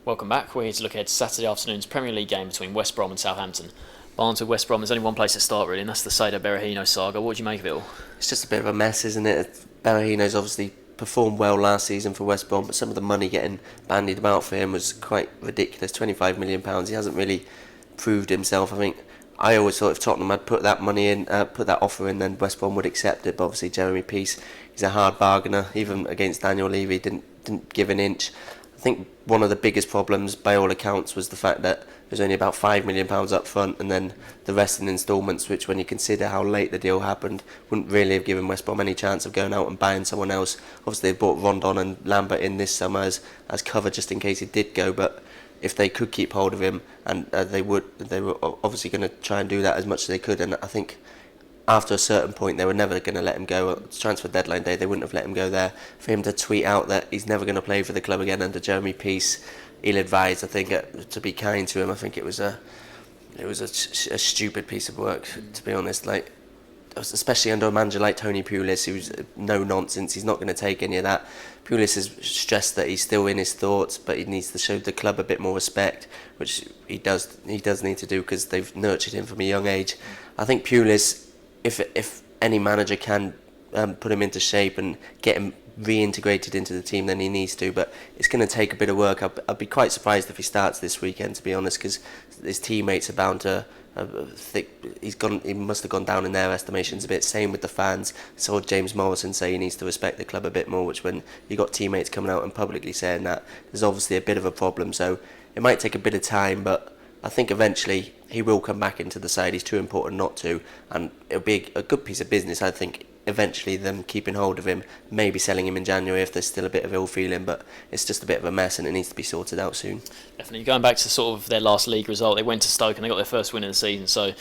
Welcome back. We're here to look ahead to Saturday afternoon's Premier League game between West Brom and Southampton. Barnes with West Brom, there's only one place to start really, and that's the Saido Berahino saga. What do you make of it all? It's just a bit of a mess, isn't it? Berahino's obviously performed well last season for West Brom, but some of the money getting bandied about for him was quite ridiculous. £25 million. He hasn't really proved himself. I think I always thought if Tottenham had put that money in, put that offer in, then West Brom would accept it. But obviously Jeremy Peace, he's a hard bargainer. Even against Daniel Levy, didn't give an inch. I think one of the biggest problems, by all accounts, was the fact that there's only about £5 million up front, and then the rest in instalments, which, when you consider how late the deal happened, wouldn't really have given West Brom any chance of going out and buying someone else. Obviously, they brought Rondon and Lambert in this summer as cover just in case he did go, but if they could keep hold of him, and they were obviously going to try and do that as much as they could, and I think after a certain point they were never going to let him go. It's transfer deadline day, they wouldn't have let him go there. For him to tweet out that he's never going to play for the club again under Jeremy Peace, ill-advised, I think, to be kind to him. I think it was a stupid piece of work, to be honest. Like, especially under a manager like Tony Pulis, who's no nonsense. He's not going to take any of that. Pulis has stressed that he's still in his thoughts, but he needs to show the club a bit more respect, which he does need to do, because they've nurtured him from a young age. I think Pulis, if any manager can put him into shape and get him reintegrated into the team, then he needs to, but it's going to take a bit of work. I'd be quite surprised if he starts this weekend, to be honest, because his teammates are bound to he must have gone down in their estimations a bit. Same with the fans. I saw James Morrison say he needs to respect the club a bit more, which, when you got teammates coming out and publicly saying that, there's obviously a bit of a problem. So it might take a bit of time, but I think eventually he will come back into the side. He's too important not to, and it'll be a good piece of business, I think, eventually, them keeping hold of him, maybe selling him in January if there's still a bit of ill feeling, but it's just a bit of a mess and it needs to be sorted out soon. Definitely. Going back to sort of their last league result, they went to Stoke and they got their first win of the season, so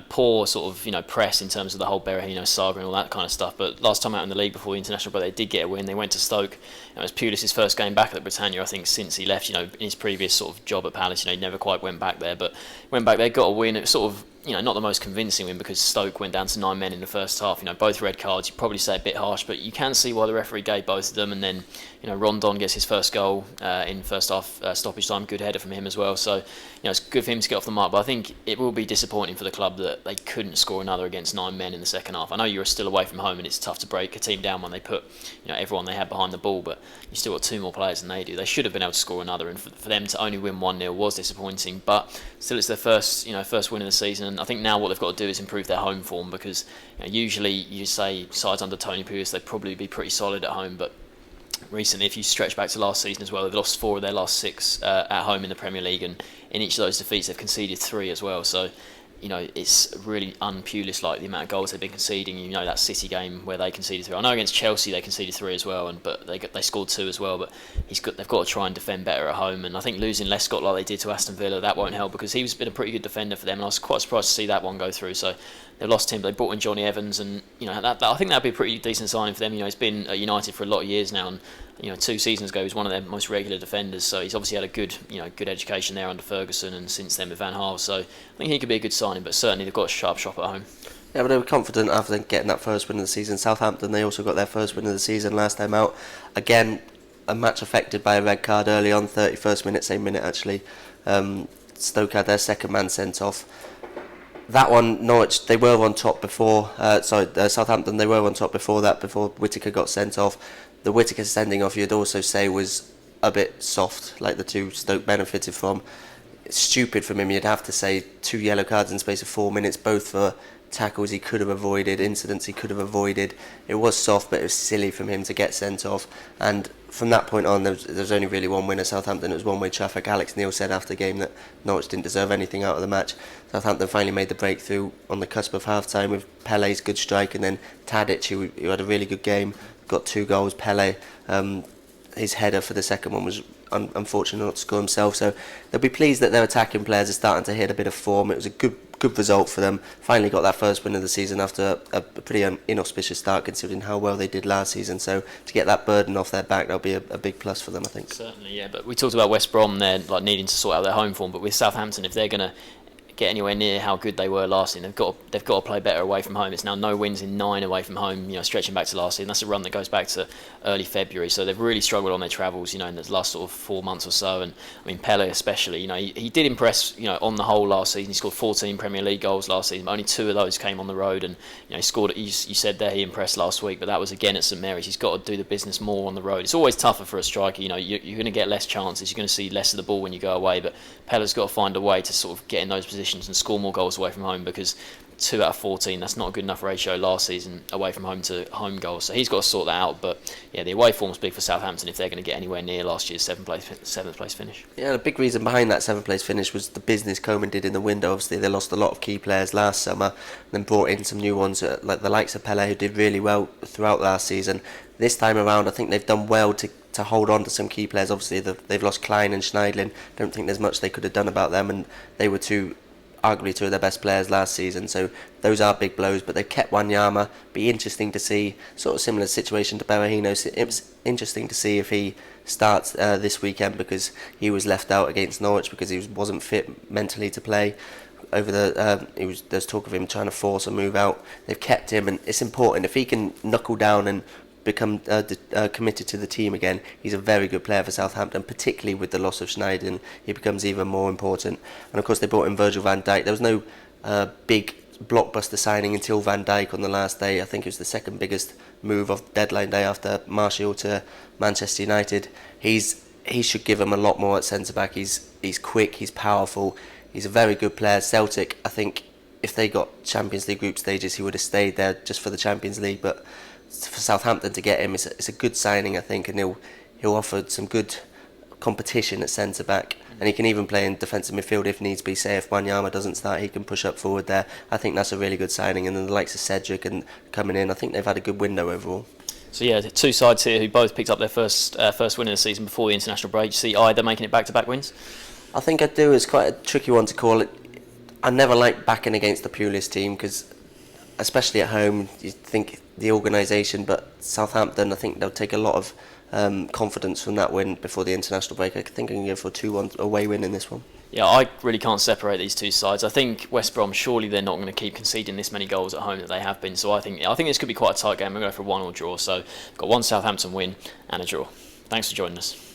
poor sort of press in terms of the whole Berahino saga and all that kind of stuff, but last time out in the league before the international break they did get a win. They went to Stoke, and it was Pulis' first game back at the Britannia, I think, since he left. In his previous sort of job at Palace, he never quite went back there, but went back there, got a win. It was sort of not the most convincing win, because Stoke went down to 9 men in the first half. Both red cards. You'd probably say a bit harsh, but you can see why the referee gave both of them. And then, Rondon gets his first goal in first half stoppage time. Good header from him as well. So, it's good for him to get off the mark. But I think it will be disappointing for the club that they couldn't score another against 9 men in the second half. I know you're still away from home, and it's tough to break a team down when they put everyone they had behind the ball. But you still got 2 more players than they do. They should have been able to score another, and for them to only win 1-0 was disappointing. But still, it's their first win of the season. And I think now what they've got to do is improve their home form, because usually you say sides under Tony Pulis, they'd probably be pretty solid at home, but recently, if you stretch back to last season as well, they've lost 4 of their last 6 at home in the Premier League, and in each of those defeats they've conceded 3 as well. So it's really un-Pulis-like, the amount of goals they've been conceding. That City game where they conceded 3. I know against Chelsea they conceded 3 as well, but they scored 2 as well. But they've got to try and defend better at home. And I think losing Lescott like they did to Aston Villa, that won't help, because he's been a pretty good defender for them. And I was quite surprised to see that one go through. So they've lost him. They brought in Johnny Evans, and I think that'd be a pretty decent signing for them. He's been at United for a lot of years now, and 2 seasons ago he was one of their most regular defenders. So he's obviously had a good education there under Ferguson, and since then with Van Gaal. So I think he could be a good signing, but certainly they've got a sharp shop at home. Yeah, but they were confident after getting that first win of the season. Southampton, they also got their first win of the season last time out. Again, a match affected by a red card early on, 31st minute, same minute actually. Stoke had their second man sent off. That one, Norwich, they were on top before. Southampton, they were on top before that, before Whittaker got sent off. The Whittaker sending off, you'd also say, was a bit soft, like the 2 Stoke benefited from. It's stupid from him, you'd have to say. 2 yellow cards in the space of 4 minutes, both for tackles he could have avoided, incidents he could have avoided. It was soft, but it was silly from him to get sent off. And from that point on, there was only really one winner, Southampton. It was one-way traffic. Alex Neil said after the game that Norwich didn't deserve anything out of the match. Southampton finally made the breakthrough on the cusp of half-time with Pele's good strike, and then Tadic, who had a really good game, got 2 goals. Pele, his header for the second one was unfortunate not to score himself. So they'll be pleased that their attacking players are starting to hit a bit of form. It was a good result for them. Finally got that first win of the season after a pretty inauspicious start, considering how well they did last season. So to get that burden off their back, that'll be a big plus for them, I think. Certainly, yeah. But we talked about West Brom there, like needing to sort out their home form. But with Southampton, if they're going to get anywhere near how good they were last season. They've got to play better away from home. It's now no wins in 9 away from home. Stretching back to last season. That's a run that goes back to early February. So they've really struggled on their travels. In the last sort of 4 months or so. And I mean Pele especially. He did impress. On the whole last season, he scored 14 Premier League goals last season. But only 2 of those came on the road, and he scored. You said there he impressed last week, but that was again at St Mary's. He's got to do the business more on the road. It's always tougher for a striker. You're going to get less chances. You're going to see less of the ball when you go away. But Pele's got to find a way to sort of get in those positions and score more goals away from home, because 2 out of 14, that's not a good enough ratio last season away from home to home goals. So he's got to sort that out. But yeah, the away form's big for Southampton if they're going to get anywhere near last year's 7th place finish. Yeah, the big reason behind that 7th place finish was the business Koeman did in the window. Obviously, they lost a lot of key players last summer, then brought in some new ones like the likes of Pele, who did really well throughout last season. This time around, I think they've done well to hold on to some key players. Obviously, they've lost Klein and Schneidlin. Don't think there's much they could have done about them, and they were arguably 2 of their best players last season, so those are big blows. But they've kept Wanyama. Be interesting to see, sort of similar situation to Berahino. It's interesting to see if he starts this weekend, because he was left out against Norwich because he wasn't fit mentally to play. There's talk of him trying to force a move out. They've kept him, and it's important if he can knuckle down and become committed to the team again. He's a very good player for Southampton, particularly with the loss of Schneiden. He becomes even more important. And of course they brought in Virgil van Dijk. There was no big blockbuster signing until Van Dijk on the last day. I think it was the second biggest move of deadline day after Martial to Manchester United. He should give him a lot more at centre back. He's quick, he's powerful, he's a very good player. Celtic, I think if they got Champions League group stages, he would have stayed there just for the Champions League. But for Southampton to get him, it's a good signing, I think, and he'll offer some good competition at centre back, and he can even play in defensive midfield if needs be. Say if Wanyama doesn't start, he can push up forward there. I think that's a really good signing, and then the likes of Cedric and coming in, I think they've had a good window overall. So yeah, the 2 sides here who both picked up their first win of the season before the international break. You see either making it back-to-back wins? I think I do. It's quite a tricky one to call it. I never like backing against the Pulis team, because especially at home, you think the organisation, but Southampton, I think they'll take a lot of confidence from that win before the international break. I think I can go for a 2-1 away win in this one. Yeah, I really can't separate these 2 sides. I think West Brom, surely they're not going to keep conceding this many goals at home that they have been. So I think this could be quite a tight game. I'm going to go for a 1-1 draw. So I've got 1 Southampton win and a draw. Thanks for joining us.